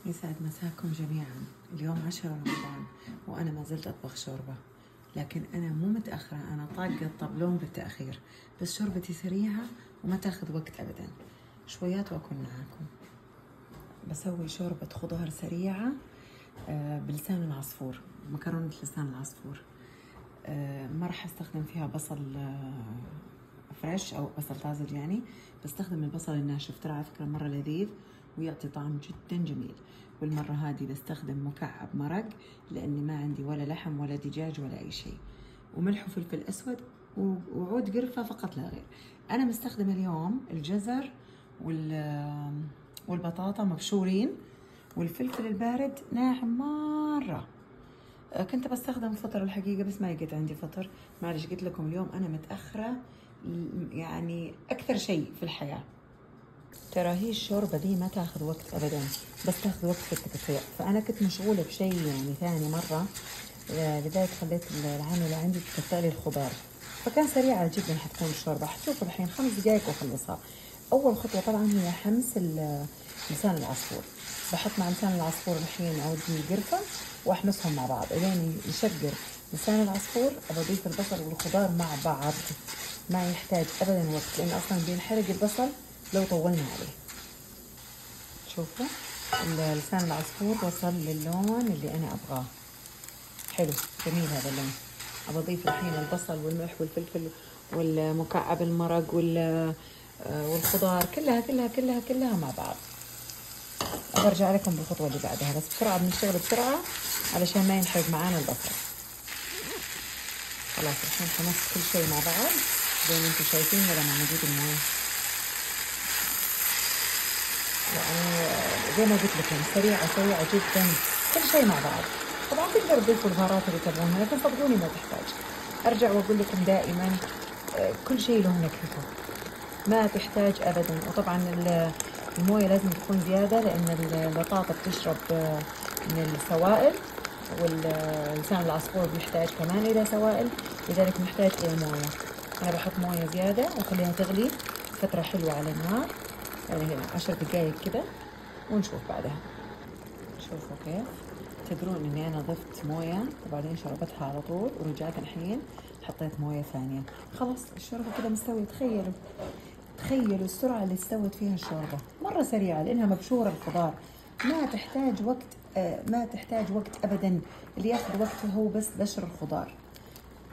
يسعد مساكم جميعا. اليوم 10 رمضان وأنا ما زلت أطبخ شوربة، لكن أنا مو متأخرة، أنا طاقة الطبلون بالتأخير، بس شوربتي سريعة وما تاخذ وقت أبدا. شويات وأكون معاكم. بسوي شوربة خضار سريعة بلسان العصفور، مكرونة لسان العصفور. ما راح استخدم فيها بصل فريش أو بصل طازج، يعني بستخدم البصل الناشف، ترى على فكرة مرة لذيذ ويعطي طعم جدا جميل. والمرة هذه بستخدم مكعب مرق لأني ما عندي ولا لحم ولا دجاج ولا أي شيء، وملح وفلفل أسود وعود قرفة فقط لا غير. أنا مستخدمة اليوم الجزر والبطاطا مبشورين، والفلفل البارد ناعم مرة. كنت بستخدم فطر الحقيقة بس ما لقيت عندي فطر، معلش قلت لكم اليوم أنا متأخرة يعني أكثر شيء في الحياة. ترى هي الشوربة دي ما تاخذ وقت أبدا، بس تاخذ وقت في التقطيع، فأنا كنت مشغولة بشيء يعني ثاني مرة، لذلك خليت العاملة عندي تقطع لي الخضار، فكان سريعة جدا حتكون الشوربة. حتشوفوا الحين 5 دقائق وأخلصها. أول خطوة طبعا هي حمس لسان العصفور. بحط مع لسان العصفور الحين عود القرفة وأحمسهم مع بعض إلين يشقر لسان العصفور. أضيف البصل والخضار مع بعض، ما يحتاج أبدا وقت، لأن أصلا بينحرق البصل لو طولنا عليه. شوفوا لسان العصفور وصل للون اللي أنا أبغاه، حلو جميل هذا اللون. أضيف الحين البصل والملح والفلفل والمكعب المرق والخضار كلها مع بعض. برجع لكم بالخطوة اللي بعدها، بس بسرعة بنشتغل بسرعة علشان ما ينحرق معانا البصل. خلاص الحين حمست كل شيء مع بعض زي ما انتم شايفين. ولا ما موجود المويه، يعني زي ما قلت لكم سريعة جدا، كل شيء مع بعض. طبعا تقدروا تضيفوا البهارات اللي تبغونها، لكن صدقوني ما تحتاج. ارجع واقول لكم دائما كل شيء له نكهته، ما تحتاج ابدا. وطبعا المويه لازم تكون زياده، لان البطاطا بتشرب من السوائل، واللسان العصفور بيحتاج كمان الى سوائل، لذلك محتاج الى مويه. انا بحط مويه زياده واخليها تغلي فتره حلوه على النار، يعني 10 دقائق كده، ونشوف بعدها. شوفوا كيف تدرون اني انا ضفت مويه وبعدين شربتها على طول، ورجعت الحين حطيت مويه ثانيه. خلاص الشوربه كده مستويه. تخيلوا السرعه اللي استوت فيها الشوربه، مره سريعه لانها مبشوره الخضار، ما تحتاج وقت ابدا. اللي ياخذ وقت هو بس بشر الخضار.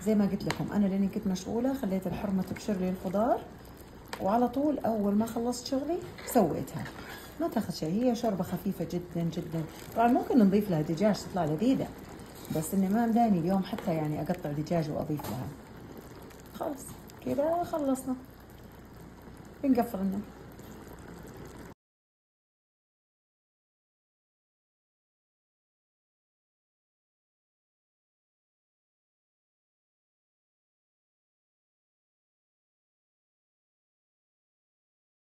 زي ما قلت لكم انا لاني كنت مشغوله خليت الحرمه تبشر لي الخضار، وعلى طول اول ما خلصت شغلي سويتها. ما تاخذ شيء، هي شوربه خفيفه جدا جدا. طبعا ممكن نضيف لها دجاج تطلع لذيذه، بس اني ما مداني اليوم حتى يعني اقطع دجاج واضيف لها. خلاص كذا خلصنا، بنقفل النار.